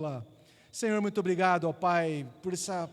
Lá. Senhor, muito obrigado, ó Pai,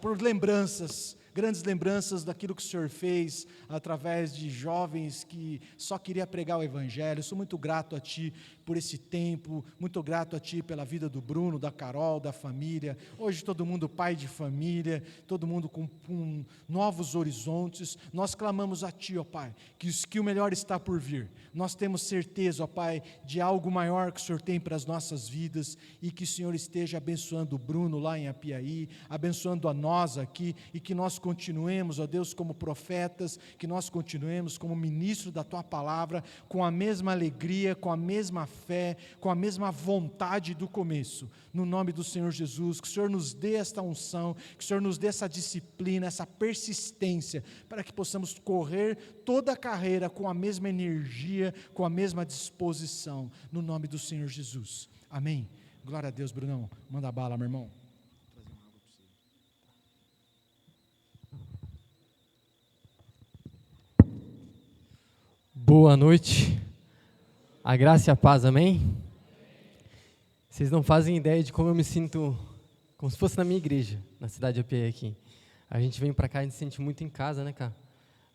por lembranças, grandes lembranças daquilo que o Senhor fez através de jovens que só queria pregar o Evangelho. Sou muito grato a Ti por esse tempo, muito grato a Ti pela vida do Bruno, da Carol, da família. Hoje todo mundo pai de família, todo mundo com novos horizontes. Nós clamamos a Ti, ó Pai, que o melhor está por vir. Nós temos certeza, ó Pai, de algo maior que o Senhor tem para as nossas vidas e que o Senhor esteja abençoando o Bruno lá em Apiaí, abençoando a nós aqui e que nós continuemos, ó Deus, como profetas, que nós continuemos como ministros da Tua palavra, com a mesma alegria, com a mesma fé, com a mesma vontade do começo, no nome do Senhor Jesus. Que o Senhor nos dê esta unção, que o Senhor nos dê essa disciplina, essa persistência, para que possamos correr toda a carreira com a mesma energia, com a mesma disposição, no nome do Senhor Jesus, amém. Glória a Deus. Brunão, manda bala, meu irmão. Boa noite, a graça e a paz, amém? Vocês não fazem ideia de como eu me sinto, como se fosse na minha igreja, na cidade de Apiaí aqui. A gente vem pra cá, a gente se sente muito em casa, né, cara?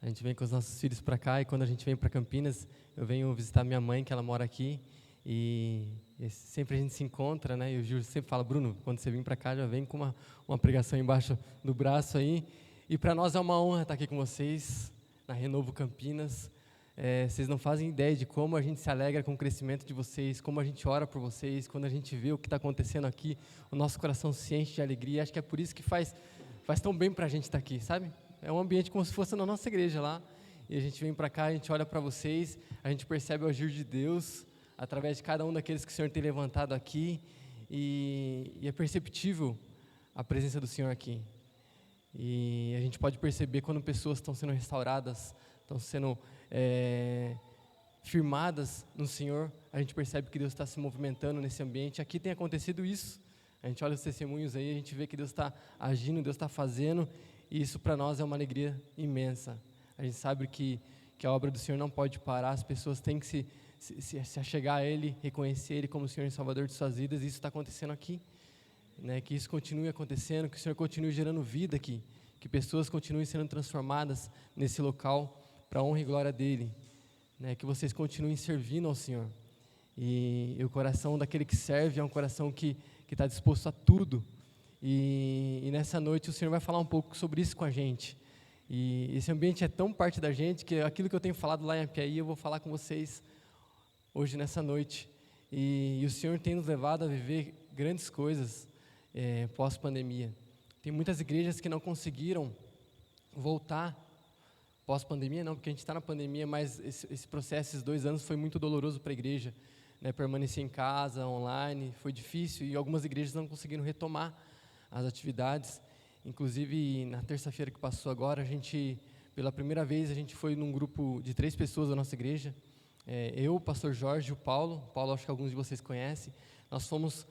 A gente vem com os nossos filhos pra cá e quando a gente vem pra Campinas, eu venho visitar minha mãe, que ela mora aqui, e sempre a gente se encontra, né? E o Júlio sempre fala, Bruno, quando você vir pra cá, já vem com uma pregação embaixo do braço aí. E para nós é uma honra estar aqui com vocês, na Renovo Campinas. Vocês não fazem ideia de como a gente se alegra com o crescimento de vocês, como a gente ora por vocês, quando a gente vê o que está acontecendo aqui, o nosso coração se enche de alegria. Acho que é por isso que faz tão bem para a gente estar aqui, sabe? É um ambiente como se fosse na nossa igreja lá, e a gente vem para cá, a gente olha para vocês, a gente percebe o agir de Deus, através de cada um daqueles que o Senhor tem levantado aqui, e é perceptível a presença do Senhor aqui. E a gente pode perceber quando pessoas estão sendo restauradas, estão sendo firmadas no Senhor, a gente percebe que Deus está se movimentando nesse ambiente. Aqui tem acontecido isso, a gente olha os testemunhos aí, a gente vê que Deus está agindo, Deus está fazendo, e isso para nós é uma alegria imensa. A gente sabe que a obra do Senhor não pode parar, as pessoas têm que se achegar a Ele, reconhecer Ele como o Senhor e Salvador de suas vidas, e isso está acontecendo aqui, né? Que isso continue acontecendo, que o Senhor continue gerando vida aqui, que pessoas continuem sendo transformadas nesse local, para a honra e glória dEle, né? Que vocês continuem servindo ao Senhor, e o coração daquele que serve é um coração que está disposto a tudo, e nessa noite o Senhor vai falar um pouco sobre isso com a gente, e esse ambiente é tão parte da gente, que aquilo que eu tenho falado lá em Apiaí, eu vou falar com vocês hoje nessa noite, e o Senhor tem nos levado a viver grandes coisas pós-pandemia. Tem muitas igrejas que não conseguiram voltar pós-pandemia, não, porque a gente está na pandemia, mas esse processo, esses 2 anos, foi muito doloroso para a igreja, né? Permanecer em casa, online, foi difícil, e algumas igrejas não conseguiram retomar as atividades. Inclusive, na terça-feira que passou agora, pela primeira vez, a gente foi num grupo de 3 pessoas da nossa igreja, eu, o pastor Jorge e o Paulo, acho que alguns de vocês conhecem, nós fomos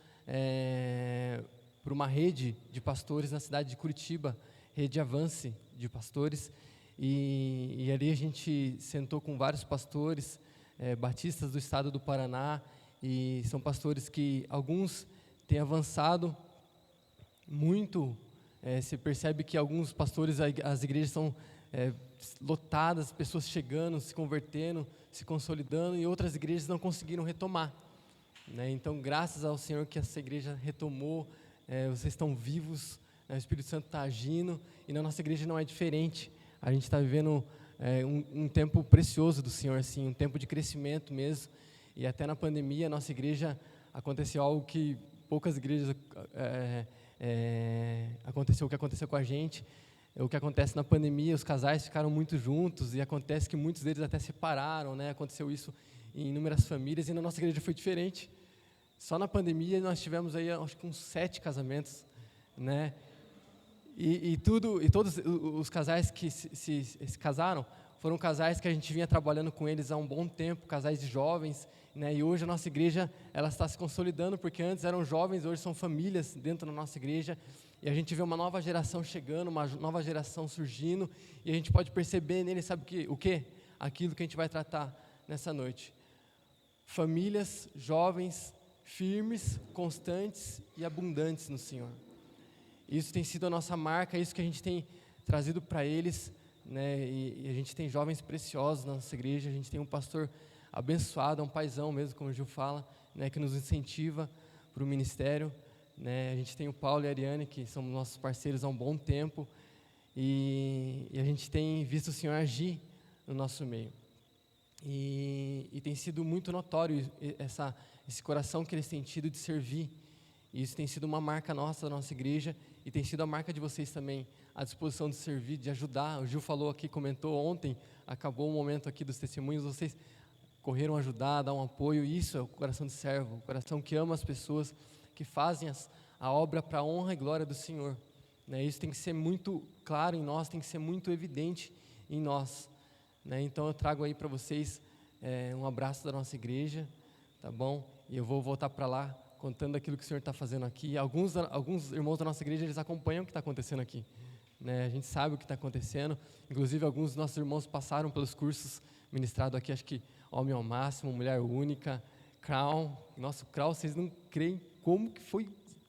para uma rede de pastores na cidade de Curitiba, rede Avance de pastores, e ali a gente sentou com vários pastores batistas do estado do Paraná, e são pastores que alguns têm avançado muito, você percebe que alguns pastores, as igrejas são lotadas, pessoas chegando, se convertendo, se consolidando, e outras igrejas não conseguiram retomar, né? Então, graças ao Senhor que essa igreja retomou, vocês estão vivos, né? O Espírito Santo está agindo, e na nossa igreja não é diferente. A gente está vivendo um tempo precioso do Senhor, assim, um tempo de crescimento mesmo, e até na pandemia, a nossa igreja, aconteceu algo que poucas igrejas aconteceu, o que aconteceu com a gente. O que acontece na pandemia, os casais ficaram muito juntos, e acontece que muitos deles até separaram, né? Aconteceu isso em inúmeras famílias, e na nossa igreja foi diferente. Só na pandemia nós tivemos aí, acho que uns 7 casamentos, né? E todos os casais que se casaram foram casais que a gente vinha trabalhando com eles há um bom tempo, casais de jovens, né? E hoje a nossa igreja, ela está se consolidando, porque antes eram jovens, hoje são famílias dentro da nossa igreja, e a gente vê uma nova geração chegando, uma nova geração surgindo, e a gente pode perceber nele, sabe o quê? Aquilo que a gente vai tratar nessa noite. Famílias, jovens, firmes, constantes e abundantes no Senhor. Isso tem sido a nossa marca, isso que a gente tem trazido para eles, né? E a gente tem jovens preciosos na nossa igreja, a gente tem um pastor abençoado, um paizão mesmo, como o Gil fala, né? Que nos incentiva para o ministério, né? A gente tem o Paulo e a Ariane, que são nossos parceiros há um bom tempo, e a gente tem visto o Senhor agir no nosso meio. E tem sido muito notório esse coração que eles têm tido de servir. E isso tem sido uma marca nossa, da nossa igreja, e tem sido a marca de vocês também, a disposição de servir, de ajudar. O Gil falou aqui, comentou ontem, acabou o momento aqui dos testemunhos, vocês correram ajudar, dar um apoio. Isso é o coração de servo, o coração que ama as pessoas, que fazem a obra para a honra e glória do Senhor, né? Isso tem que ser muito claro em nós, tem que ser muito evidente em nós, né? Então eu trago aí para vocês um abraço da nossa igreja, tá bom? E eu vou voltar para lá contando aquilo que o Senhor está fazendo aqui. Alguns irmãos da nossa igreja, eles acompanham o que está acontecendo aqui, né? A gente sabe o que está acontecendo, inclusive alguns dos nossos irmãos passaram pelos cursos ministrados aqui, acho que Homem ao Máximo, Mulher Única, Crown. Nossa, o Crown, vocês não creem como que foi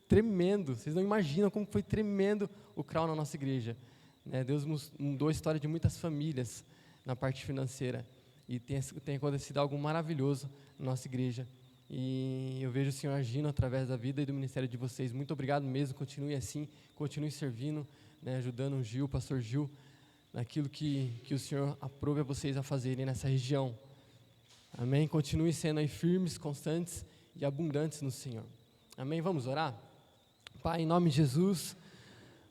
tremendo, vocês não imaginam como foi tremendo o Crown na nossa igreja, né? Deus mudou a história de muitas famílias na parte financeira, e tem acontecido algo maravilhoso na nossa igreja, e eu vejo o Senhor agindo através da vida e do ministério de vocês. Muito obrigado mesmo, continue assim, continue servindo, né, ajudando o Gil, o pastor Gil, naquilo que o Senhor aprove a vocês a fazerem nessa região. Amém? Continue sendo aí firmes, constantes e abundantes no Senhor. Amém? Vamos orar? Pai, em nome de Jesus,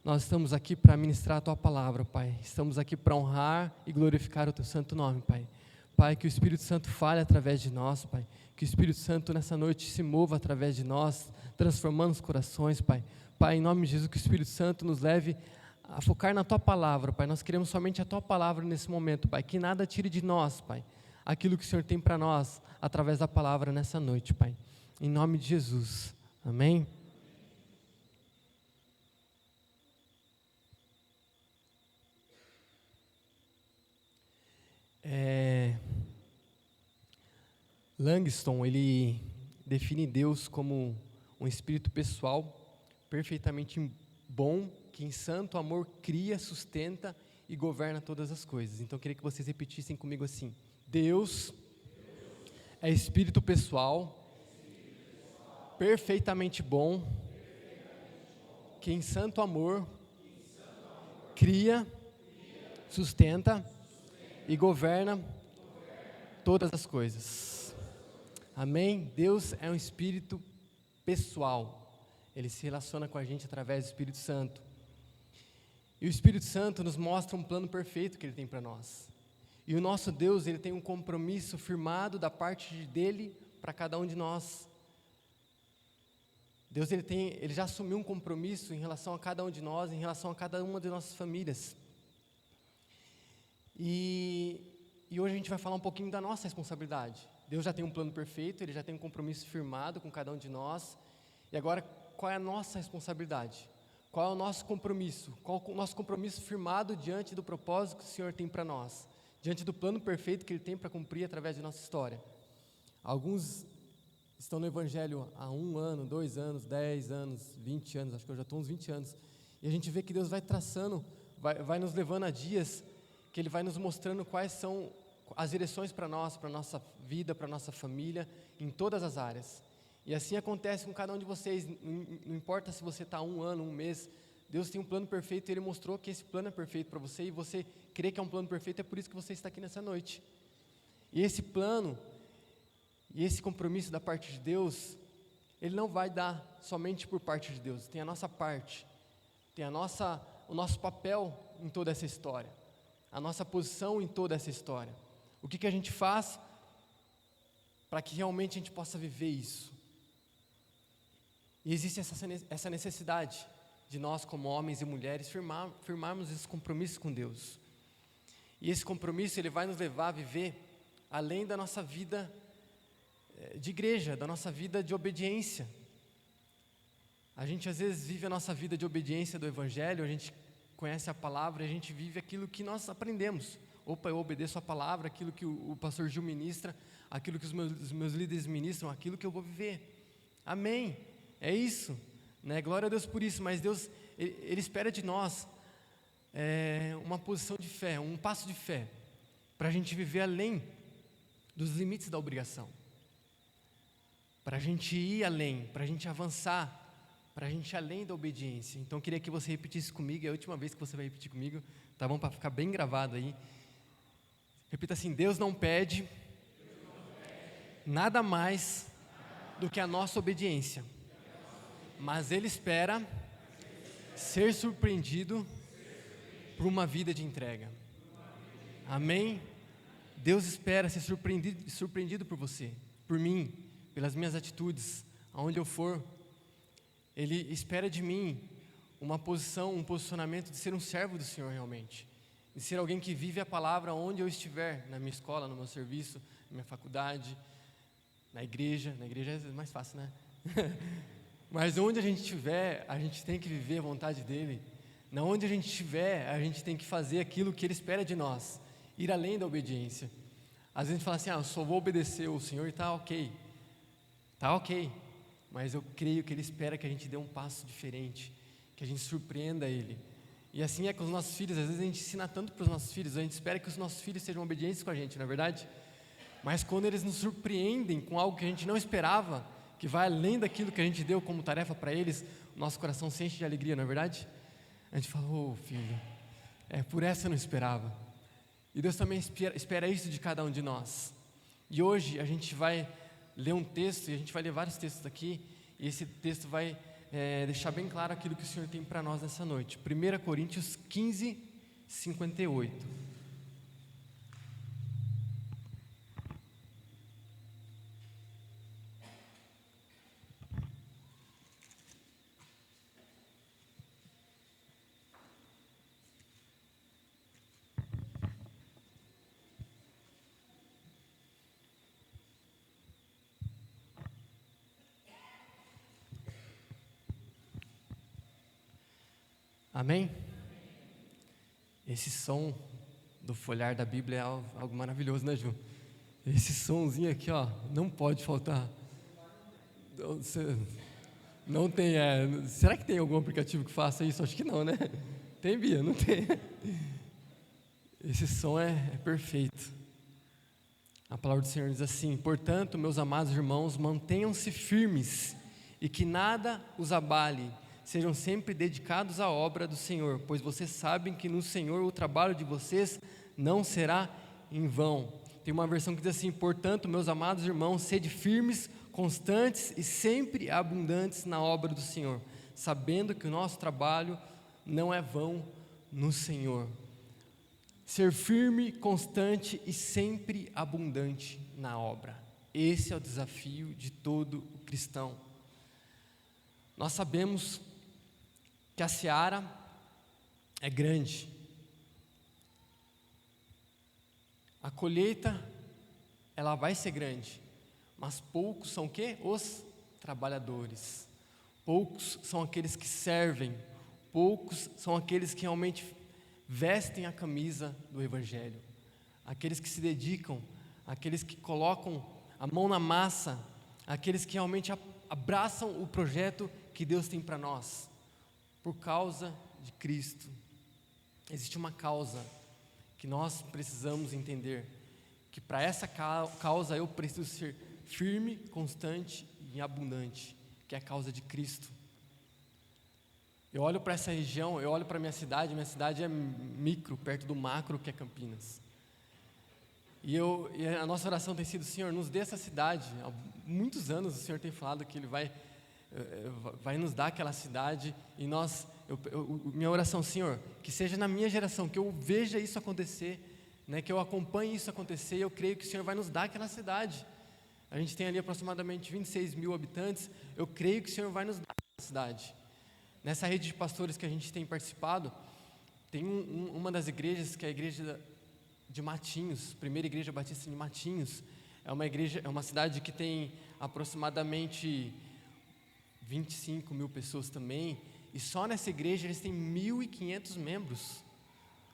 nós estamos aqui para ministrar a Tua palavra, Pai. Estamos aqui para honrar e glorificar o Teu santo nome, Pai. Pai, que o Espírito Santo fale através de nós, Pai. Que o Espírito Santo nessa noite se mova através de nós, transformando os corações, Pai. Pai, em nome de Jesus, que o Espírito Santo nos leve a focar na Tua palavra, Pai. Nós queremos somente a Tua palavra nesse momento, Pai. Que nada tire de nós, Pai, aquilo que o Senhor tem para nós, através da palavra nessa noite, Pai. Em nome de Jesus. Amém? Langston, ele define Deus como um espírito pessoal, perfeitamente bom, que em santo amor cria, sustenta e governa todas as coisas. Então eu queria que vocês repetissem comigo assim: Deus é espírito pessoal, perfeitamente bom, que em santo amor cria, sustenta e governa todas as coisas. Amém? Deus é um espírito pessoal. Ele se relaciona com a gente através do Espírito Santo. E o Espírito Santo nos mostra um plano perfeito que Ele tem para nós. E o nosso Deus, Ele tem um compromisso firmado da parte dEle para cada um de nós. Deus, Ele já assumiu um compromisso em relação a cada um de nós, em relação a cada uma de nossas famílias. E hoje a gente vai falar um pouquinho da nossa responsabilidade. Deus já tem um plano perfeito, Ele já tem um compromisso firmado com cada um de nós. E agora, qual é a nossa responsabilidade? Qual é o nosso compromisso? Qual é o nosso compromisso firmado diante do propósito que o Senhor tem para nós? Diante do plano perfeito que Ele tem para cumprir através de nossa história. Alguns estão no Evangelho há 1 ano, 2 anos, 10 anos, 20 anos, acho que eu já estou uns 20 anos. E a gente vê que Deus vai traçando, vai nos levando a dias que Ele vai nos mostrando quais são as direções para nós, para a nossa vida, para a nossa família, em todas as áreas. E assim acontece com cada um de vocês, não importa se você está 1 ano, 1 mês, Deus tem um plano perfeito e Ele mostrou que esse plano é perfeito para você, e você crê que é um plano perfeito, é por isso que você está aqui nessa noite. E esse plano, e esse compromisso da parte de Deus, Ele não vai dar somente por parte de Deus, tem a nossa parte, tem o nosso papel em toda essa história, a nossa posição em toda essa história. O que a gente faz para que realmente a gente possa viver isso? E existe essa necessidade de nós, como homens e mulheres, firmarmos esse compromisso com Deus. E esse compromisso, ele vai nos levar a viver além da nossa vida de igreja, da nossa vida de obediência. A gente às vezes vive a nossa vida de obediência do Evangelho, a gente conhece a palavra, a gente vive aquilo que nós aprendemos. Opa, eu obedeço a palavra, aquilo que o pastor Gil ministra, aquilo que os meus líderes ministram, aquilo que eu vou viver. Amém. É isso, né? Glória a Deus por isso, mas Deus, Ele espera de nós uma posição de fé, um passo de fé, para a gente viver além dos limites da obrigação, para a gente ir além, para a gente avançar, para a gente ir além da obediência. Então eu queria que você repetisse comigo, é a última vez que você vai repetir comigo, tá bom? Para ficar bem gravado aí. Repita assim: Deus não pede nada mais do que a nossa obediência, mas Ele espera ser surpreendido por uma vida de entrega. Amém? Deus espera ser surpreendido por você, por mim, pelas minhas atitudes, aonde eu for. Ele espera de mim uma posição, um posicionamento de ser um servo do Senhor realmente, de ser alguém que vive a palavra onde eu estiver, na minha escola, no meu serviço, na minha faculdade, na igreja é mais fácil, né? Mas onde a gente estiver, a gente tem que viver a vontade dEle. Na onde a gente estiver, a gente tem que fazer aquilo que Ele espera de nós, ir além da obediência. Às vezes a gente fala assim: eu só vou obedecer o Senhor e está ok, mas eu creio que Ele espera que a gente dê um passo diferente, que a gente surpreenda Ele. E assim é com os nossos filhos. Às vezes a gente ensina tanto para os nossos filhos, a gente espera que os nossos filhos sejam obedientes com a gente, não é verdade? Mas quando eles nos surpreendem com algo que a gente não esperava, que vai além daquilo que a gente deu como tarefa para eles, o nosso coração se enche de alegria, não é verdade? A gente fala: filho, por essa eu não esperava. E Deus também espera isso de cada um de nós. E hoje a gente vai ler um texto, e a gente vai ler vários textos aqui, e esse texto vai deixar bem claro aquilo que o Senhor tem para nós nessa noite. 1 Coríntios 15, 58. Amém? Esse som do folhear da Bíblia é algo maravilhoso, né, Ju? Esse somzinho aqui, não pode faltar. Não tem, será que tem algum aplicativo que faça isso? Acho que não, né? Tem, Bia? Não tem. Esse som é perfeito. A palavra do Senhor diz assim: portanto, meus amados irmãos, mantenham-se firmes e que nada os abale. Sejam sempre dedicados à obra do Senhor, pois vocês sabem que no Senhor o trabalho de vocês não será em vão. Tem uma versão que diz assim: portanto, meus amados irmãos, sede firmes, constantes e sempre abundantes na obra do Senhor, sabendo que o nosso trabalho não é vão no Senhor. Ser firme, constante e sempre abundante na obra. Esse é o desafio de todo cristão. Nós sabemos que a seara é grande. A colheita, ela vai ser grande, mas poucos são o quê? Os trabalhadores. Poucos são aqueles que servem, poucos são aqueles que realmente vestem a camisa do Evangelho, aqueles que se dedicam, aqueles que colocam a mão na massa, aqueles que realmente abraçam o projeto que Deus tem para nós. Por causa de Cristo, existe uma causa que nós precisamos entender, que para essa causa eu preciso ser firme, constante e abundante, que é a causa de Cristo. Eu olho para essa região, eu olho para minha cidade é micro, perto do macro que é Campinas. E a nossa oração tem sido: Senhor, nos dê essa cidade. Há muitos anos o Senhor tem falado que Ele vai nos dar aquela cidade, e minha oração: Senhor, que seja na minha geração, que eu veja isso acontecer, né, que eu acompanhe isso acontecer, e eu creio que o Senhor vai nos dar aquela cidade. A gente tem ali aproximadamente 26 mil habitantes, eu creio que o Senhor vai nos dar aquela cidade. Nessa rede de pastores que a gente tem participado, tem uma das igrejas, que é a igreja de Matinhos, Primeira Igreja Batista de Matinhos. É uma cidade que tem aproximadamente 25 mil pessoas também, e só nessa igreja eles têm 1.500 membros,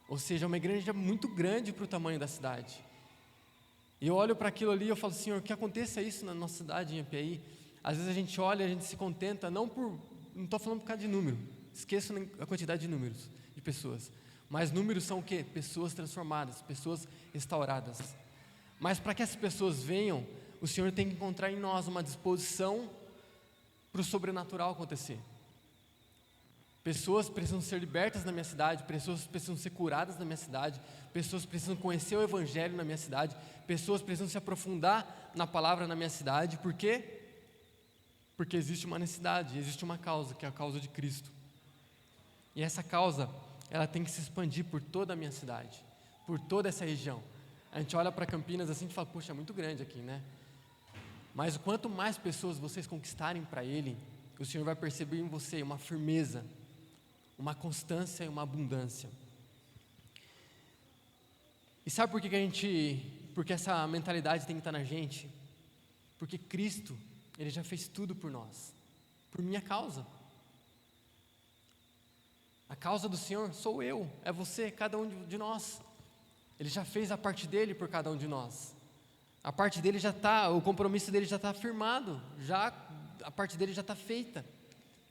ou seja, é uma igreja muito grande para o tamanho da cidade. E eu olho para aquilo ali e eu falo: Senhor, que aconteça isso na nossa cidade em Apiaí, às vezes a gente olha, a gente se contenta, não estou falando por causa de número, esqueço a quantidade de números, de pessoas, mas números são o quê? Pessoas transformadas, pessoas restauradas. Mas para que essas pessoas venham, o Senhor tem que encontrar em nós uma disposição para o sobrenatural acontecer. Pessoas precisam ser libertas na minha cidade, pessoas precisam ser curadas na minha cidade, pessoas precisam conhecer o Evangelho na minha cidade, pessoas precisam se aprofundar na palavra na minha cidade. Por quê? Porque existe uma necessidade, existe uma causa, que é a causa de Cristo. E essa causa, ela tem que se expandir por toda a minha cidade, por toda essa região. A gente olha para Campinas assim e fala, poxa, é muito grande aqui, né? Mas quanto mais pessoas vocês conquistarem para Ele, o Senhor vai perceber em você uma firmeza, uma constância e uma abundância. E sabe por que porque essa mentalidade tem que estar na gente? Porque Cristo, Ele já fez tudo por nós, por minha causa. A causa do Senhor sou eu, é você, cada um de nós. Ele já fez a parte dele por cada um de nós. A parte dele já está, o compromisso dele já está firmado, a parte dele já está feita.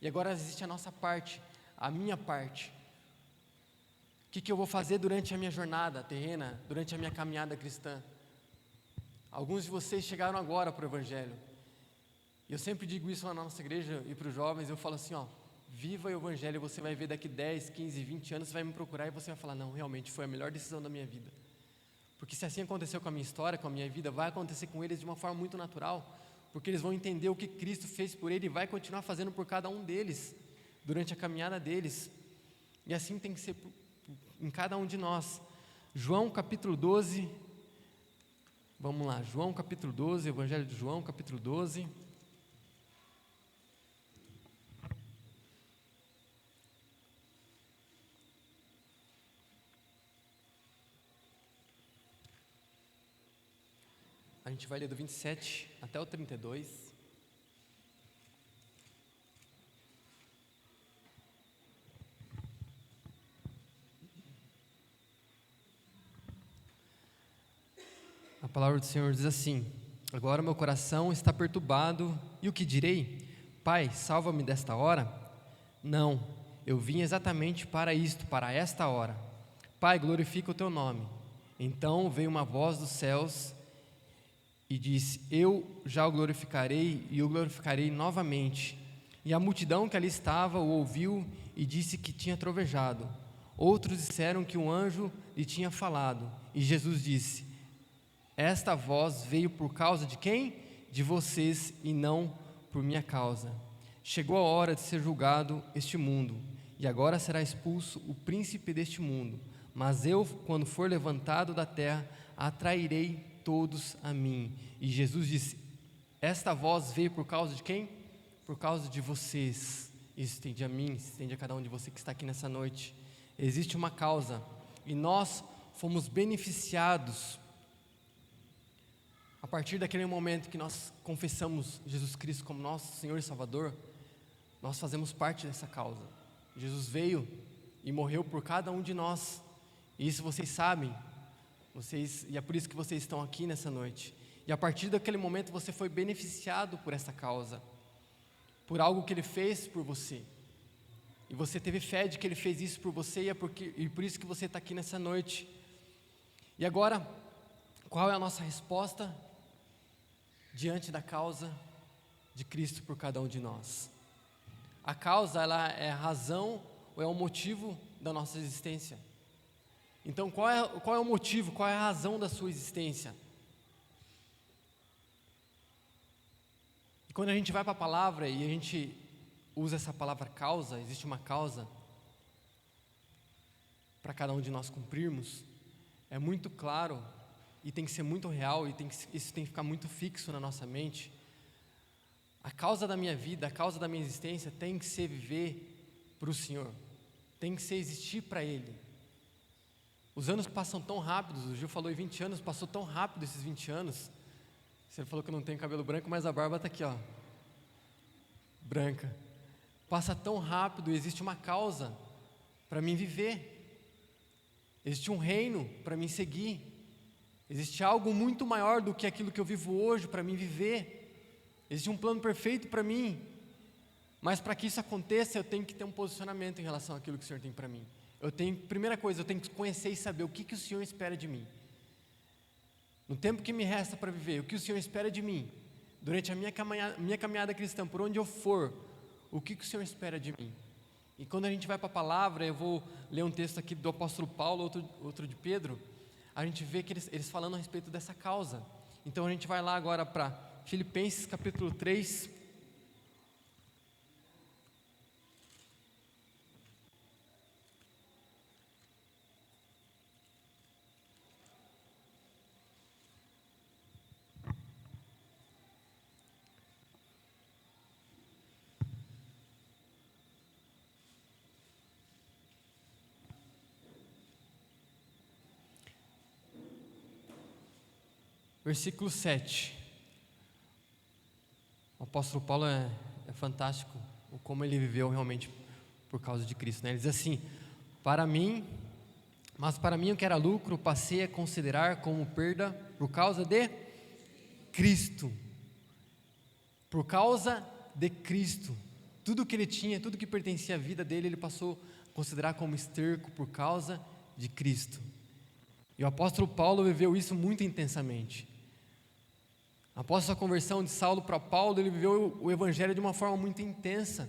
E agora existe a nossa parte, a minha parte. O que eu vou fazer durante a minha jornada terrena, durante a minha caminhada cristã? Alguns de vocês chegaram agora para o Evangelho. E eu sempre digo isso lá na nossa igreja e para os jovens, eu falo assim, viva o Evangelho, você vai ver daqui 10, 15, 20 anos, você vai me procurar e você vai falar, não, realmente foi a melhor decisão da minha vida. Porque se assim aconteceu com a minha história, com a minha vida, vai acontecer com eles de uma forma muito natural, porque eles vão entender o que Cristo fez por ele e vai continuar fazendo por cada um deles, durante a caminhada deles. E assim tem que ser em cada um de nós. João capítulo 12, vamos lá, João capítulo 12, Evangelho de João capítulo 12. A gente vai ler do 27 até o 32. A palavra do Senhor diz assim: agora meu coração está perturbado, e o que direi? Pai, salva-me desta hora? Não, eu vim exatamente para isto, para esta hora. Pai, glorifica o teu nome. Então veio uma voz dos céus e disse: eu já o glorificarei e o glorificarei novamente. E a multidão que ali estava o ouviu e disse que tinha trovejado. Outros disseram que um anjo lhe tinha falado. E Jesus disse: esta voz veio por causa de quem? De vocês e não por minha causa. Chegou a hora de ser julgado este mundo, e agora será expulso o príncipe deste mundo. Mas eu, quando for levantado da terra, atrairei todos a mim. E Jesus disse: esta voz veio por causa de quem? Por causa de vocês. Isso estende a mim, estende a cada um de vocês que está aqui nessa noite. Existe uma causa, e nós fomos beneficiados a partir daquele momento que nós confessamos Jesus Cristo como nosso Senhor e Salvador. Nós fazemos parte dessa causa. Jesus veio e morreu por cada um de nós, e isso vocês sabem. E é por isso que vocês estão aqui nessa noite. E a partir daquele momento você foi beneficiado por essa causa, por algo que Ele fez por você. E você teve fé de que Ele fez isso por você, e por isso que você está aqui nessa noite. E agora, qual é a nossa resposta diante da causa de Cristo por cada um de nós? A causa, ela é a razão ou é o motivo da nossa existência. Então, qual é o motivo, qual é a razão da sua existência? E quando a gente vai para a palavra e a gente usa essa palavra causa, existe uma causa para cada um de nós cumprirmos, é muito claro e tem que ser muito real, e isso tem que ficar muito fixo na nossa mente. A causa da minha vida, a causa da minha existência tem que ser viver para o Senhor, tem que ser existir para Ele. Os anos passam tão rápidos, o Gil falou em 20 anos, passou tão rápido esses 20 anos. Você falou que eu não tenho cabelo branco, mas a barba está aqui, ó, branca. Passa tão rápido, e existe uma causa para mim viver. Existe um reino para mim seguir. Existe algo muito maior do que aquilo que eu vivo hoje para mim viver. Existe um plano perfeito para mim, mas para que isso aconteça, eu tenho que ter um posicionamento em relação àquilo que o Senhor tem para mim. Primeira coisa, eu tenho que conhecer e saber o que o Senhor espera de mim. No tempo que me resta para viver, o que o Senhor espera de mim, durante a minha caminhada cristã, por onde eu for, o que o Senhor espera de mim. E quando a gente vai para a palavra, eu vou ler um texto aqui do apóstolo Paulo, outro de Pedro, a gente vê que eles falando a respeito dessa causa. Então a gente vai lá agora para Filipenses capítulo 3, versículo 7. O apóstolo Paulo é fantástico, como ele viveu realmente por causa de Cristo, né? Ele diz assim: mas para mim o que era lucro, passei a considerar como perda por causa de Cristo. Por causa de Cristo. Tudo que ele tinha, tudo que pertencia à vida dele, ele passou a considerar como esterco por causa de Cristo. E o apóstolo Paulo viveu isso muito intensamente. Após a conversão de Saulo para Paulo, ele viveu o evangelho de uma forma muito intensa.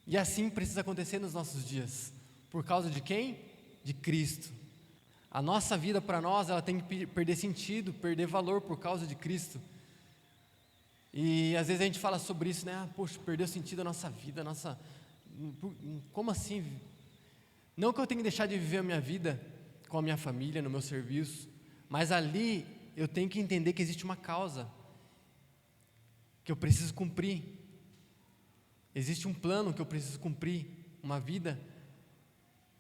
E assim precisa acontecer nos nossos dias. Por causa de quem? De Cristo. A nossa vida para nós, ela tem que perder sentido, perder valor por causa de Cristo. E às vezes a gente fala sobre isso, né? Poxa, perdeu sentido a nossa vida, como assim? Não que eu tenha que deixar de viver a minha vida com a minha família, no meu serviço, mas ali eu tenho que entender que existe uma causa que eu preciso cumprir. Existe um plano que eu preciso cumprir, uma vida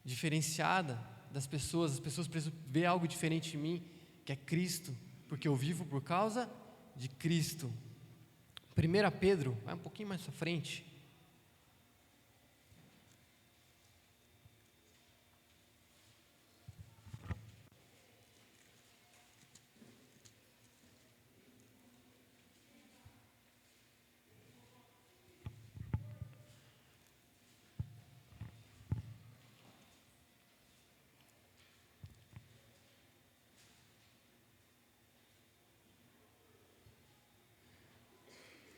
diferenciada das pessoas. As pessoas precisam ver algo diferente em mim, que é Cristo, porque eu vivo por causa de Cristo. 1 Pedro, vai um pouquinho mais para frente.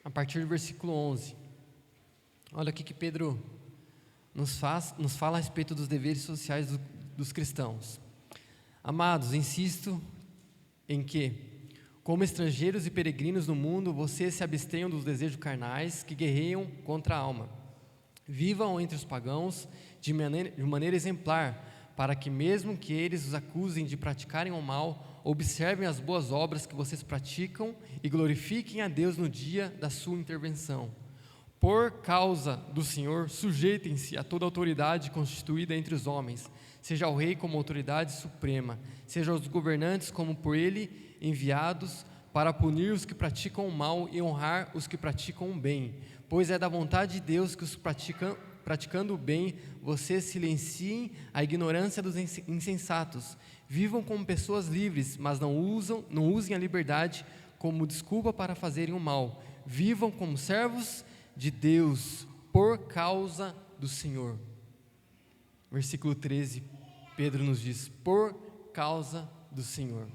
A partir do versículo 11, olha o que Pedro nos fala a respeito dos deveres sociais dos cristãos. Amados, insisto em que, como estrangeiros e peregrinos no mundo, vocês se abstenham dos desejos carnais que guerreiam contra a alma. Vivam entre os pagãos de maneira exemplar, para que mesmo que eles os acusem de praticarem o mal, observem as boas obras que vocês praticam e glorifiquem a Deus no dia da sua intervenção. Por causa do Senhor, sujeitem-se a toda autoridade constituída entre os homens, seja o rei como autoridade suprema, seja os governantes como por ele enviados, para punir os que praticam o mal e honrar os que praticam o bem, pois é da vontade de Deus que os praticando o bem, vocês silenciem a ignorância dos insensatos. Vivam como pessoas livres, mas não usem a liberdade como desculpa para fazerem o mal. Vivam como servos de Deus, por causa do Senhor. Versículo 13, Pedro nos diz: por causa do Senhor.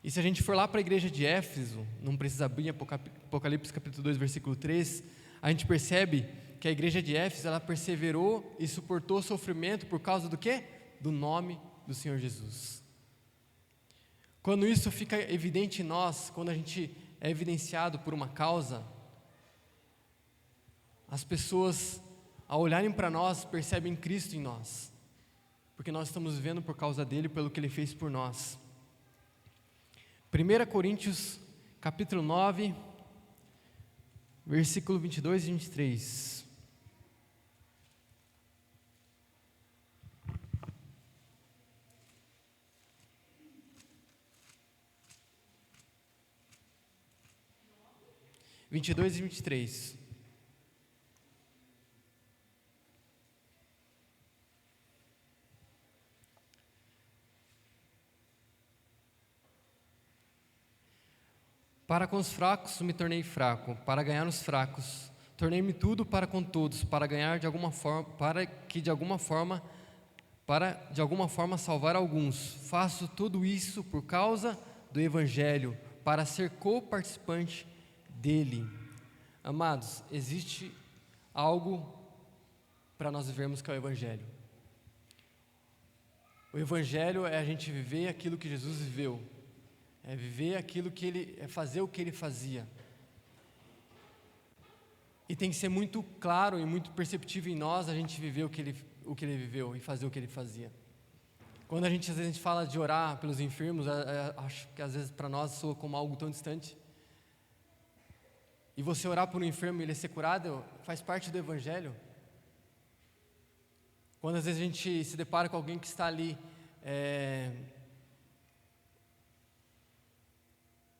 E se a gente for lá para a igreja de Éfeso, não precisa abrir Apocalipse capítulo 2, versículo 3, a gente percebe que a igreja de Éfeso, ela perseverou e suportou sofrimento por causa do quê? Do nome do Senhor Jesus. Quando isso fica evidente em nós, quando a gente é evidenciado por uma causa, as pessoas, ao olharem para nós, percebem Cristo em nós, porque nós estamos vivendo por causa dele, pelo que ele fez por nós. 1 Coríntios capítulo 9, versículo 22 e 23. e 23. Para com os fracos me tornei fraco, para ganhar os fracos. Tornei-me tudo para com todos, para ganhar de alguma forma, para de alguma forma salvar alguns. Faço tudo isso por causa do Evangelho, para ser co-participante dele. Amados, existe algo para nós vivermos que é o Evangelho. O Evangelho é a gente viver aquilo que Jesus viveu. É viver aquilo que é fazer o que ele fazia. E tem que ser muito claro e muito perceptível em nós a gente viver o que ele viveu e fazer o que ele fazia. Quando às vezes a gente fala de orar pelos enfermos, acho que às vezes para nós soa como algo tão distante. E você orar por um enfermo e ele ser curado faz parte do Evangelho. Quando às vezes a gente se depara com alguém que está ali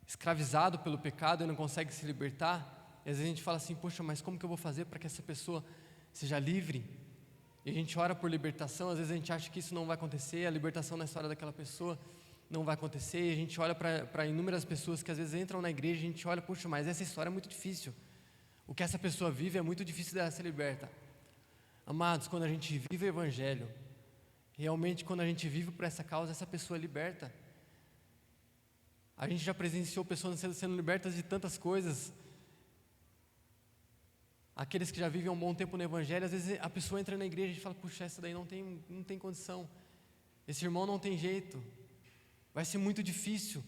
escravizado pelo pecado e não consegue se libertar, e às vezes a gente fala assim, poxa, mas como que eu vou fazer para que essa pessoa seja livre? E a gente ora por libertação, às vezes a gente acha que isso não vai acontecer, a libertação na história daquela pessoa não vai acontecer, e a gente olha para inúmeras pessoas que às vezes entram na igreja, e a gente olha, poxa, mas essa história é muito difícil, o que essa pessoa vive é muito difícil dela ser liberta. Amados, quando a gente vive o Evangelho, realmente quando a gente vive por essa causa, essa pessoa é liberta. A gente já presenciou pessoas sendo libertas de tantas coisas. Aqueles que já vivem há um bom tempo no Evangelho, às vezes a pessoa entra na igreja e fala, puxa, essa daí não tem condição, esse irmão não tem jeito, vai ser muito difícil.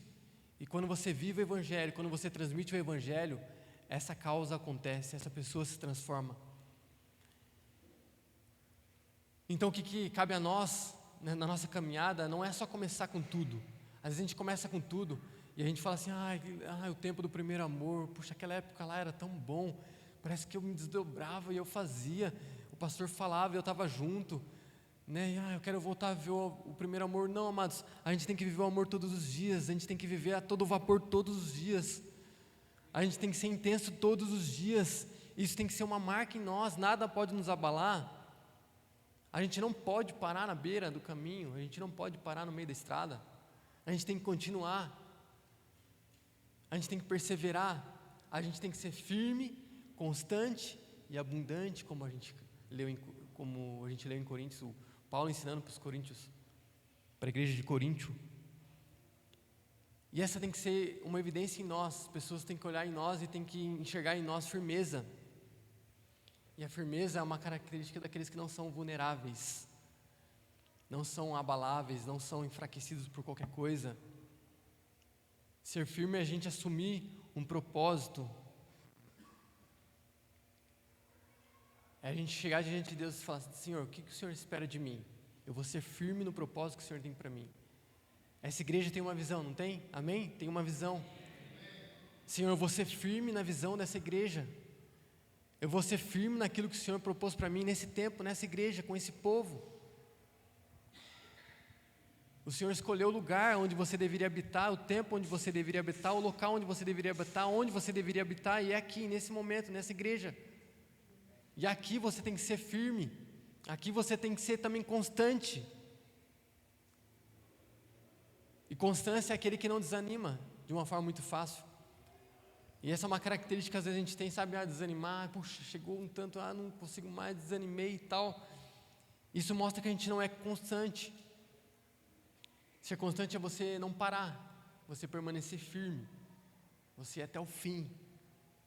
E quando você vive o Evangelho, quando você transmite o Evangelho, essa causa acontece, essa pessoa se transforma. Então o que cabe a nós, né, na nossa caminhada, não é só começar com tudo. Às vezes a gente começa com tudo e a gente fala assim, o tempo do primeiro amor, puxa, aquela época lá era tão bom, parece que eu me desdobrava e eu fazia, o pastor falava e eu estava junto, né? Eu quero voltar a ver o primeiro amor. Não, amados, a gente tem que viver o amor todos os dias, a gente tem que viver a todo vapor todos os dias, a gente tem que ser intenso todos os dias, isso tem que ser uma marca em nós, nada pode nos abalar. A gente não pode parar na beira do caminho, a gente não pode parar no meio da estrada, a gente tem que continuar, a gente tem que perseverar, a gente tem que ser firme, constante e abundante, como a gente leu em Coríntios, o Paulo ensinando para os coríntios, para a igreja de Coríntio. E essa tem que ser uma evidência em nós, as pessoas têm que olhar em nós e têm que enxergar em nós firmeza. E a firmeza é uma característica daqueles que não são vulneráveis, não são abaláveis, não são enfraquecidos por qualquer coisa. Ser firme é a gente assumir um propósito, é a gente chegar diante de Deus e falar, Senhor, o que o Senhor espera de mim? Eu vou ser firme no propósito que o Senhor tem para mim. Essa igreja tem uma visão, não tem? Amém? Tem uma visão. Senhor, eu vou ser firme na visão dessa igreja. Eu vou ser firme naquilo que o Senhor propôs para mim nesse tempo, nessa igreja, com esse povo. O Senhor escolheu o lugar onde você deveria habitar, o tempo onde você deveria habitar, o local onde você deveria habitar, onde você deveria habitar, e é aqui, nesse momento, nessa igreja. E aqui você tem que ser firme, aqui você tem que ser também constante. E constância é aquele que não desanima de uma forma muito fácil. E essa é uma característica que às vezes a gente tem, sabe, desanimar, puxa, chegou um tanto, não consigo mais, desanimei e tal. Isso mostra que a gente não é constante. Ser constante é você não parar, você permanecer firme, você ir até o fim,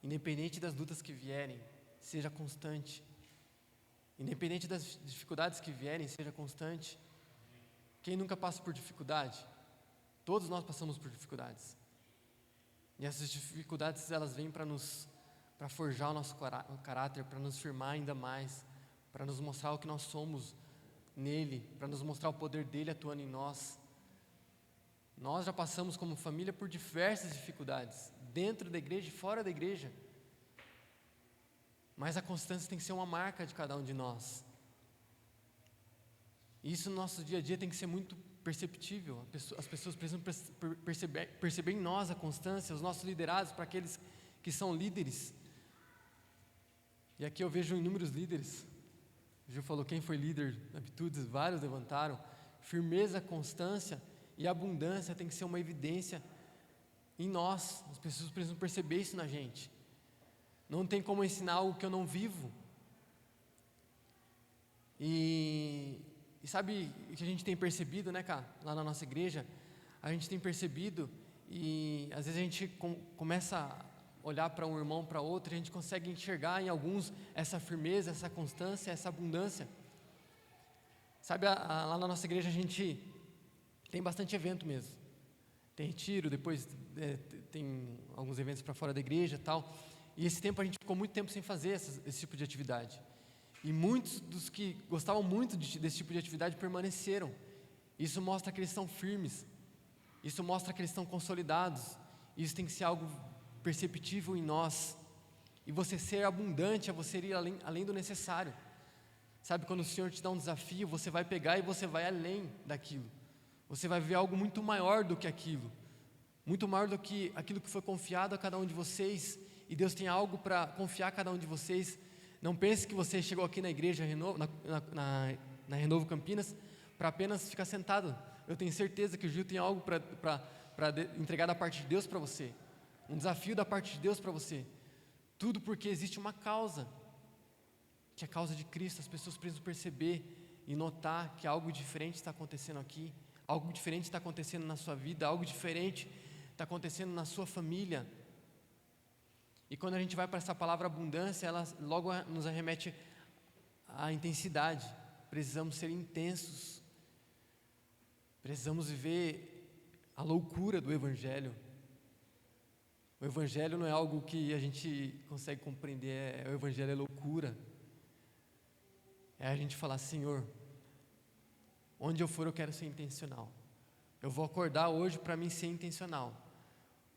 independente das lutas que vierem, seja constante. Independente das dificuldades que vierem, seja constante. Quem nunca passa por dificuldade? Todos nós passamos por dificuldades. E essas dificuldades, elas vêm para forjar o nosso caráter, para nos firmar ainda mais, para nos mostrar o que nós somos nele, para nos mostrar o poder dele atuando em nós. Nós já passamos como família por diversas dificuldades, dentro da igreja e fora da igreja. Mas a constância tem que ser uma marca de cada um de nós. E isso no nosso dia a dia tem que ser muito perceptível. As pessoas precisam perceber em nós a constância, os nossos liderados, para aqueles que são líderes. E aqui eu vejo inúmeros líderes. O Gil falou quem foi líder, aptitudes, vários levantaram. Firmeza, constância e abundância tem que ser uma evidência em nós. As pessoas precisam perceber isso na gente. Não tem como ensinar algo que eu não vivo. E sabe o que a gente tem percebido, né, cara? Lá na nossa igreja, a gente tem percebido, e às vezes a gente começa a olhar para um irmão, para outro, e a gente consegue enxergar em alguns essa firmeza, essa constância, essa abundância. Sabe, lá na nossa igreja a gente tem bastante evento mesmo. Tem retiro, depois tem alguns eventos para fora da igreja e tal. E esse tempo a gente ficou muito tempo sem fazer esse tipo de atividade. E muitos dos que gostavam muito desse tipo de atividade permaneceram. Isso mostra que eles são firmes. Isso mostra que eles estão consolidados. Isso tem que ser algo perceptível em nós. E você ser abundante é você ir além do necessário. Sabe, quando o Senhor te dá um desafio, você vai pegar e você vai além daquilo. Você vai ver algo muito maior do que aquilo. Muito maior do que aquilo que foi confiado a cada um de vocês. E Deus tem algo para confiar a cada um de vocês. Não pense que você chegou aqui na igreja Renovo, na Renovo Campinas, para apenas ficar sentado. Eu tenho certeza que o Gil tem algo para entregar da parte de Deus para você. Um desafio da parte de Deus para você. Tudo porque existe uma causa, que é a causa de Cristo. As pessoas precisam perceber e notar que algo diferente está acontecendo aqui. Algo diferente está acontecendo na sua vida. Algo diferente está acontecendo na sua família. E quando a gente vai para essa palavra abundância, ela logo nos arremete à intensidade. Precisamos ser intensos. Precisamos viver a loucura do Evangelho. O Evangelho não é algo que a gente consegue compreender, o Evangelho é loucura. É a gente falar, Senhor, onde eu for eu quero ser intencional. Eu vou acordar hoje para mim ser intencional.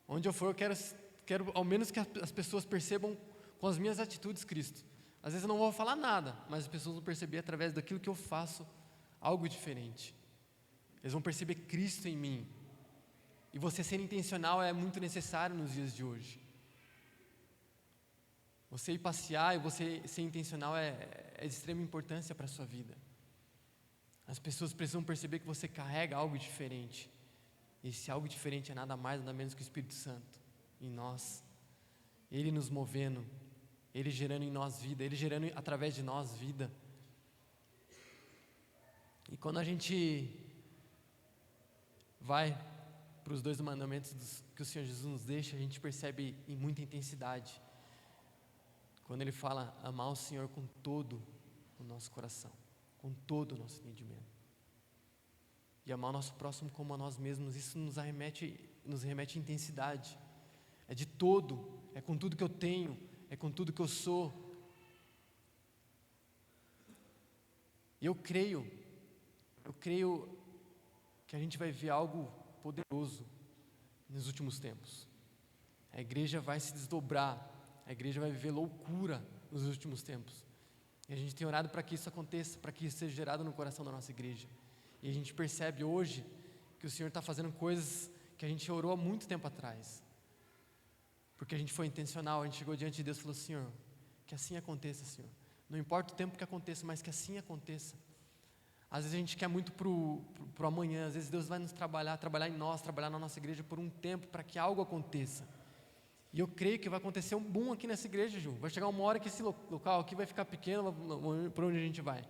Onde eu for eu quero ao menos que as pessoas percebam com as minhas atitudes Cristo. Às vezes eu não vou falar nada, mas as pessoas vão perceber através daquilo que eu faço algo diferente. Eles vão perceber Cristo em mim. E você ser intencional é muito necessário nos dias de hoje. Você ir passear e você ser intencional é de extrema importância para a sua vida. As pessoas precisam perceber que você carrega algo diferente. E esse algo diferente é nada mais, nada menos que o Espírito Santo em nós. Ele nos movendo, Ele gerando em nós vida, Ele gerando através de nós vida. E quando a gente vai para os 2 mandamentos que o Senhor Jesus nos deixa, a gente percebe em muita intensidade. Quando Ele fala amar o Senhor com todo o nosso coração, com todo o nosso entendimento. E amar o nosso próximo como a nós mesmos, isso nos remete à intensidade. É de todo, é com tudo que eu tenho, é com tudo que eu sou. E eu creio que a gente vai ver algo poderoso nos últimos tempos. A igreja vai se desdobrar, a igreja vai viver loucura nos últimos tempos. E a gente tem orado para que isso aconteça, para que isso seja gerado no coração da nossa igreja. E a gente percebe hoje que o Senhor está fazendo coisas que a gente orou há muito tempo atrás. Porque a gente foi intencional, a gente chegou diante de Deus e falou, Senhor, que assim aconteça, Senhor. Não importa o tempo que aconteça, mas que assim aconteça. Às vezes a gente quer muito pro amanhã, às vezes Deus vai nos trabalhar em nós, trabalhar na nossa igreja por um tempo, para que algo aconteça. E eu creio que vai acontecer um boom aqui nessa igreja, Ju. Vai chegar uma hora que esse local aqui vai ficar pequeno, por onde a gente vai.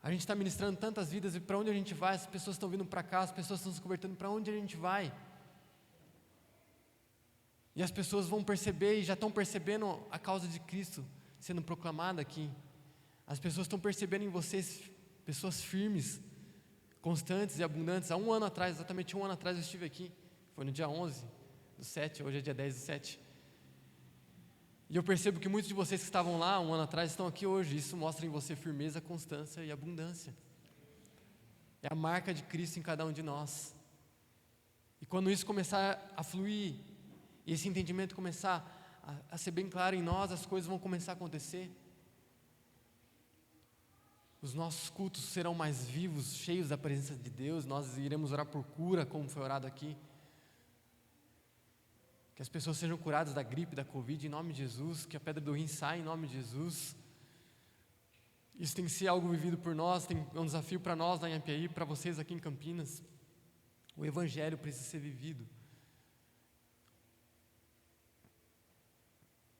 A gente está ministrando tantas vidas, e para onde a gente vai? As pessoas estão vindo para cá, as pessoas estão se convertendo, para onde a gente vai? E as pessoas vão perceber, e já estão percebendo a causa de Cristo sendo proclamada aqui. As pessoas estão percebendo em vocês pessoas firmes, constantes e abundantes. Há um ano atrás, exatamente um ano atrás eu estive aqui, foi no dia 11/7, hoje é dia 10/7. E eu percebo que muitos de vocês que estavam lá um ano atrás estão aqui hoje. Isso mostra em você firmeza, constância e abundância. É a marca de Cristo em cada um de nós. E quando isso começar a fluir, e esse entendimento começar a ser bem claro em nós, as coisas vão começar a acontecer. Os nossos cultos serão mais vivos, cheios da presença de Deus. Nós iremos orar por cura, como foi orado aqui. Que as pessoas sejam curadas da gripe, da Covid, em nome de Jesus. Que a pedra do rim saia, em nome de Jesus. Isso tem que ser algo vivido por nós, é um desafio para nós lá em Apiaí, para vocês aqui em Campinas. O Evangelho precisa ser vivido.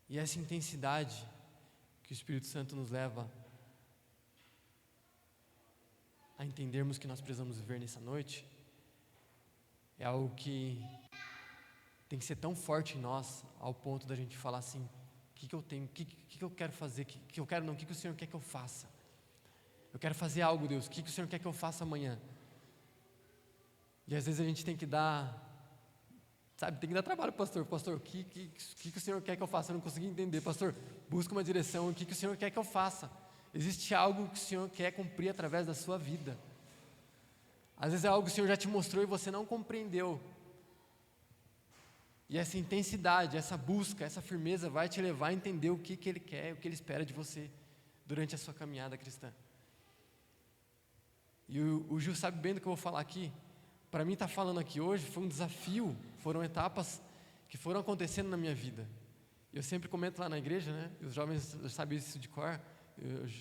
E essa intensidade que o Espírito Santo nos leva a entendermos que nós precisamos viver nessa noite, é algo que tem que ser tão forte em nós, ao ponto da gente falar assim: o que eu tenho, o que eu quero fazer, o que eu quero não, o que o Senhor quer que eu faça? Eu quero fazer algo, Deus, o que o Senhor quer que eu faça amanhã? E às vezes a gente tem que dar, sabe, tem que dar trabalho, pastor, o que o Senhor quer que eu faça? Eu não consegui entender, pastor, busca uma direção, o que o Senhor quer que eu faça? Existe algo que o Senhor quer cumprir através da sua vida. Às vezes é algo que o Senhor já te mostrou e você não compreendeu. E essa intensidade, essa busca, essa firmeza vai te levar a entender o que Ele quer, o que Ele espera de você durante a sua caminhada cristã. E o Gil sabe bem do que eu vou falar aqui. Para mim estar falando aqui hoje foi um desafio, foram etapas que foram acontecendo na minha vida. Eu sempre comento lá na igreja, né? Os jovens sabem isso de cor,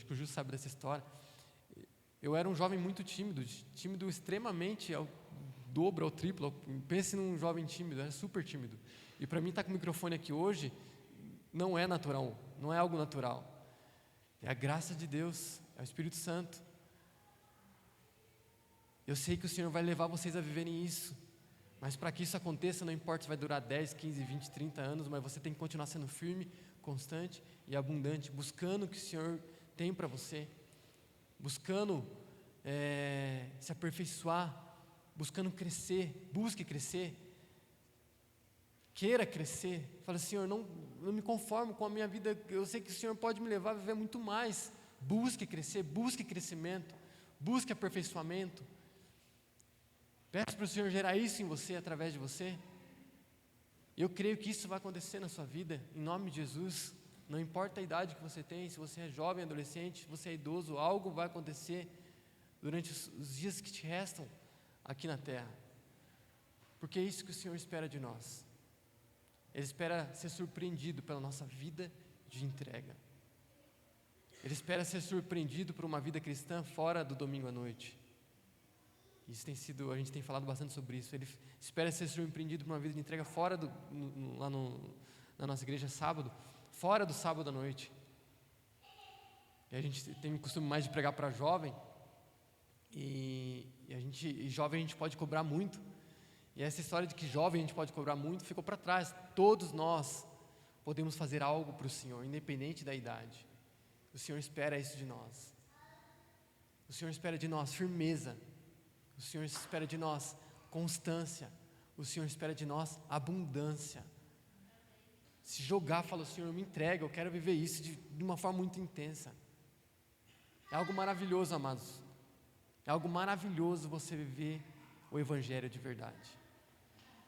o Gil sabe dessa história. Eu era um jovem muito tímido extremamente, ao dobro, ao triplo. Pense num jovem tímido, era super tímido. E para mim estar com o microfone aqui hoje não é natural, não é algo natural. É a graça de Deus, é o Espírito Santo. Eu sei que o Senhor vai levar vocês a viverem isso, mas para que isso aconteça, não importa se vai durar 10, 15, 20, 30 anos, mas você tem que continuar sendo firme, constante e abundante, buscando o que o Senhor tem para você, buscando se aperfeiçoar, buscando crescer, busque crescer, queira crescer. Fala: Senhor, não me conformo com a minha vida, eu sei que o Senhor pode me levar a viver muito mais. Busque crescer, busque crescimento, busque aperfeiçoamento. Peço para o Senhor gerar isso em você, através de você. Eu creio que isso vai acontecer na sua vida, em nome de Jesus. Não importa a idade que você tem, se você é jovem, adolescente, se você é idoso, algo vai acontecer durante os dias que te restam aqui na terra. Porque é isso que o Senhor espera de nós. Ele espera ser surpreendido pela nossa vida de entrega. Ele espera ser surpreendido por uma vida cristã fora do domingo à noite. Isso tem sido, a gente tem falado bastante sobre isso. Ele espera ser surpreendido por uma vida de entrega fora na nossa igreja sábado, fora do sábado à noite. E a gente tem o costume mais de pregar para jovem, e jovem a gente pode cobrar muito. E essa história de que jovem a gente pode cobrar muito ficou para trás. Todos nós podemos fazer algo para o Senhor, independente da idade. O Senhor espera isso de nós. O Senhor espera de nós firmeza. O Senhor espera de nós constância. O Senhor espera de nós abundância. Se jogar, fala: Senhor, me entrega, eu quero viver isso de uma forma muito intensa. É algo maravilhoso, amados. É algo maravilhoso você viver o Evangelho de verdade.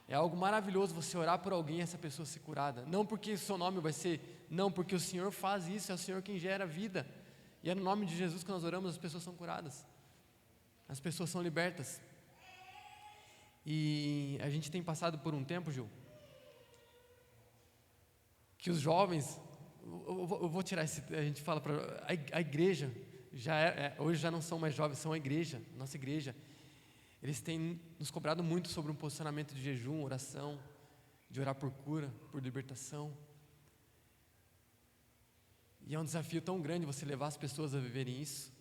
É algo maravilhoso você orar por alguém e essa pessoa ser curada. Não porque o seu nome vai ser, não, porque o Senhor faz isso, é o Senhor quem gera vida. E é no nome de Jesus que nós oramos, as pessoas são curadas. As pessoas são libertas. E a gente tem passado por um tempo, Gil, que os jovens, eu vou tirar esse, a gente fala para a igreja, hoje já não são mais jovens, são a igreja, nossa igreja. Eles têm nos cobrado muito sobre um posicionamento de jejum, oração, de orar por cura, por libertação. E é um desafio tão grande você levar as pessoas a viverem isso.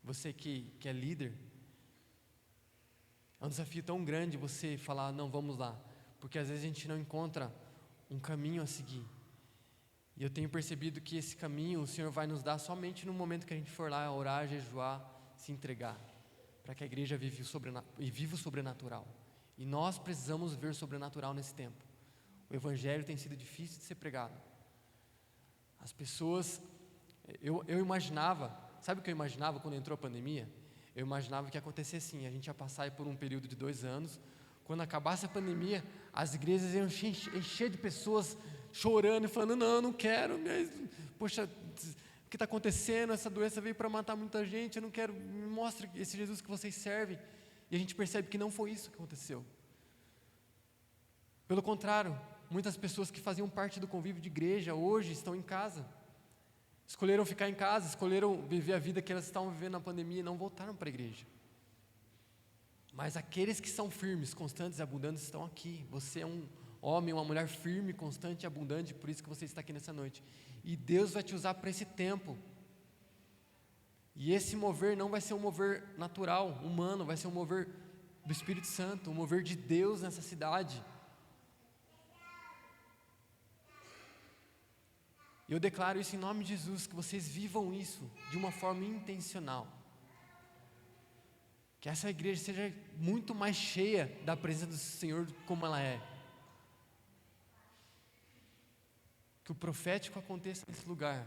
Você que é líder, é um desafio tão grande você falar: não, vamos lá, porque às vezes a gente não encontra um caminho a seguir. E eu tenho percebido que esse caminho o Senhor vai nos dar somente no momento que a gente for lá orar, jejuar, se entregar, para que a igreja viva o sobrenatural. E nós precisamos ver o sobrenatural nesse tempo. O Evangelho tem sido difícil de ser pregado. As pessoas, eu imaginava, sabe o que eu imaginava quando entrou a pandemia? Eu imaginava que ia acontecer assim: a gente ia passar por um período de 2 anos, quando acabasse a pandemia, as igrejas iam encher de pessoas chorando e falando: não quero, poxa, o que está acontecendo? Essa doença veio para matar muita gente, eu não quero, me mostre esse Jesus que vocês servem. E a gente percebe que não foi isso que aconteceu. Pelo contrário, muitas pessoas que faziam parte do convívio de igreja hoje estão em casa. Escolheram ficar em casa, escolheram viver a vida que elas estavam vivendo na pandemia e não voltaram para a igreja. Mas aqueles que são firmes, constantes e abundantes estão aqui. Você é um homem, uma mulher firme, constante e abundante, por isso que você está aqui nessa noite. E Deus vai te usar para esse tempo. E esse mover não vai ser um mover natural, humano, vai ser um mover do Espírito Santo, um mover de Deus nessa cidade. E eu declaro isso em nome de Jesus, que vocês vivam isso de uma forma intencional. Que essa igreja seja muito mais cheia da presença do Senhor como ela é. Que o profético aconteça nesse lugar.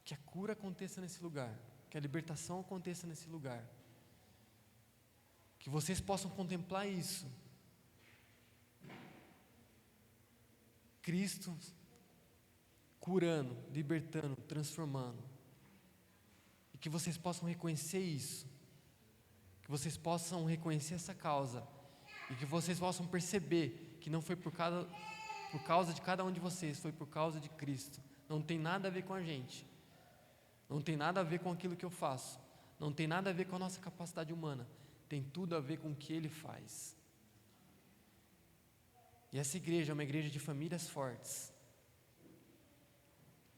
Que a cura aconteça nesse lugar. Que a libertação aconteça nesse lugar. Que vocês possam contemplar isso. Cristo curando, libertando, transformando. E que vocês possam reconhecer isso. Que vocês possam reconhecer essa causa. E que vocês possam perceber que não foi por causa de cada um de vocês, foi por causa de Cristo. Não tem nada a ver com a gente. Não tem nada a ver com aquilo que eu faço. Não tem nada a ver com a nossa capacidade humana. Tem tudo a ver com o que Ele faz. E essa igreja é uma igreja de famílias fortes.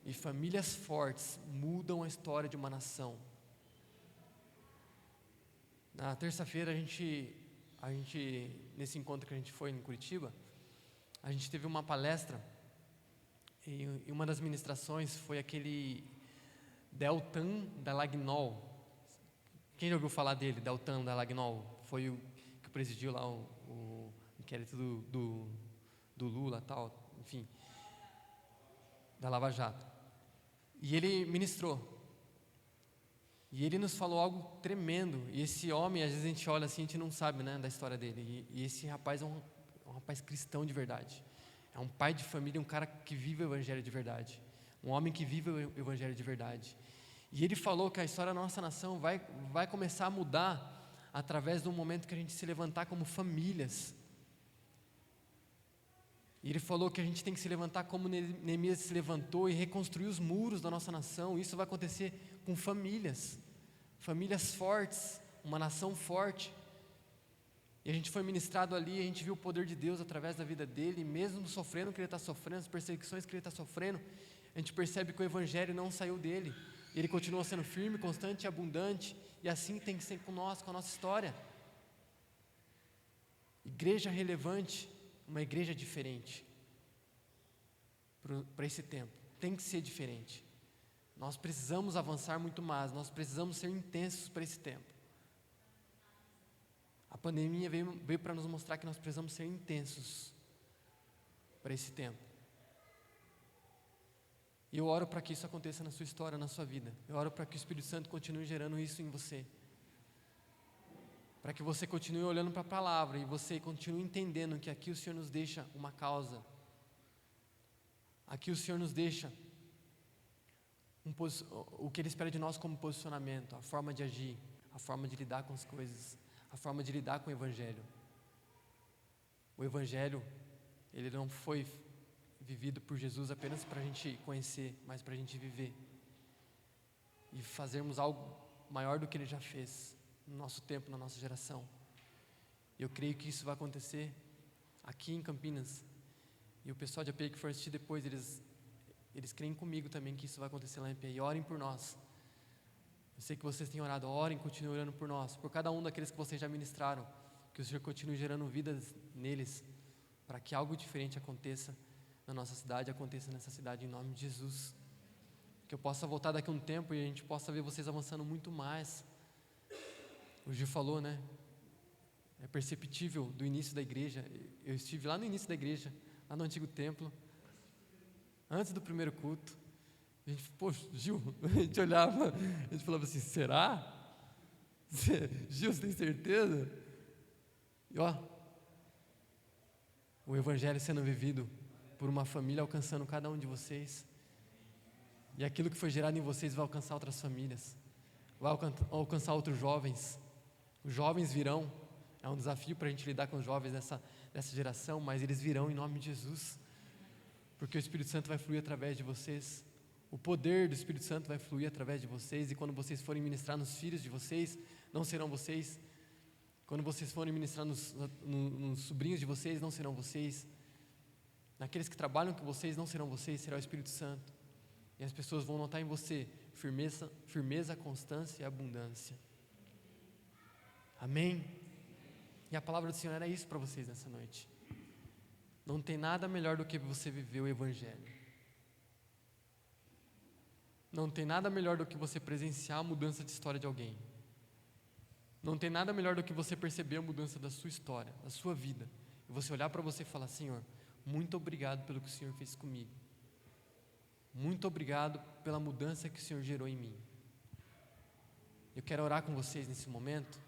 E famílias fortes mudam a história de uma nação. Na terça-feira a gente, nesse encontro que a gente foi em Curitiba, a gente teve uma palestra e uma das ministrações foi aquele Deltan Dallagnol. Quem já ouviu falar dele, Deltan Dallagnol? Foi o que presidiu lá o inquérito do Lula, tal, enfim, da Lava Jato. E ele ministrou. E ele nos falou algo tremendo. E esse homem, às vezes a gente olha assim, a gente não sabe, né, da história dele. E esse rapaz é um rapaz cristão de verdade. É um pai de família, um cara que vive o evangelho de verdade. Um homem que vive o evangelho de verdade. E ele falou que a história da nossa nação vai começar a mudar através do momento que a gente se levantar como famílias. E ele falou que a gente tem que se levantar como Neemias se levantou e reconstruir os muros da nossa nação. Isso vai acontecer com famílias fortes, uma nação forte. E a gente foi ministrado ali, a gente viu o poder de Deus através da vida dele, e mesmo sofrendo o que ele está sofrendo, as perseguições que ele está sofrendo, a gente percebe que o evangelho não saiu dele. Ele continua sendo firme, constante e abundante, e assim tem que ser com nós, com a nossa história. Igreja relevante, uma igreja diferente para esse tempo, tem que ser diferente. Nós precisamos avançar muito mais, nós precisamos ser intensos para esse tempo. A pandemia veio para nos mostrar que nós precisamos ser intensos para esse tempo. E eu oro para que isso aconteça na sua história, na sua vida. Eu oro para que o Espírito Santo continue gerando isso em você. Para que você continue olhando para a palavra e você continue entendendo que aqui o Senhor nos deixa uma causa. Aqui o Senhor nos deixa o que Ele espera de nós como posicionamento, a forma de agir, a forma de lidar com as coisas, a forma de lidar com o Evangelho. O Evangelho, ele não foi vivido por Jesus apenas para a gente conhecer, mas para a gente viver e fazermos algo maior do que Ele já fez no nosso tempo, na nossa geração. Eu creio que isso vai acontecer aqui em Campinas, e o pessoal de API que for assistir depois, eles creem comigo também que isso vai acontecer lá em API. Orem por nós. Eu sei que vocês têm orado, orem, continuem orando por nós, por cada um daqueles que vocês já ministraram, que o Senhor continue gerando vidas neles, para que algo diferente aconteça na nossa cidade, aconteça nessa cidade, em nome de Jesus. Que eu possa voltar daqui a um tempo e a gente possa ver vocês avançando muito mais. O Gil falou, né? É perceptível do início da igreja. Eu estive lá no início da igreja, lá no antigo templo, antes do primeiro culto. A gente, poxa, Gil, a gente olhava, a gente falava assim, será? Gil, você tem certeza? E ó, o evangelho sendo vivido por uma família alcançando cada um de vocês. E aquilo que foi gerado em vocês vai alcançar outras famílias, vai alcançar outros jovens. Os jovens virão, é um desafio para a gente lidar com os jovens dessa geração, mas eles virão em nome de Jesus, porque o Espírito Santo vai fluir através de vocês. O poder do Espírito Santo vai fluir através de vocês, e quando vocês forem ministrar nos filhos de vocês, não serão vocês. Quando vocês forem ministrar nos sobrinhos de vocês, não serão vocês. Naqueles que trabalham com vocês, não serão vocês, será o Espírito Santo. E as pessoas vão notar em você firmeza, constância e abundância. Amém? E a palavra do Senhor era isso para vocês nessa noite. Não tem nada melhor do que você viver o Evangelho. Não tem nada melhor do que você presenciar a mudança de história de alguém. Não tem nada melhor do que você perceber a mudança da sua história, da sua vida. E você olhar para você e falar: Senhor, muito obrigado pelo que o Senhor fez comigo. Muito obrigado pela mudança que o Senhor gerou em mim. Eu quero orar com vocês nesse momento.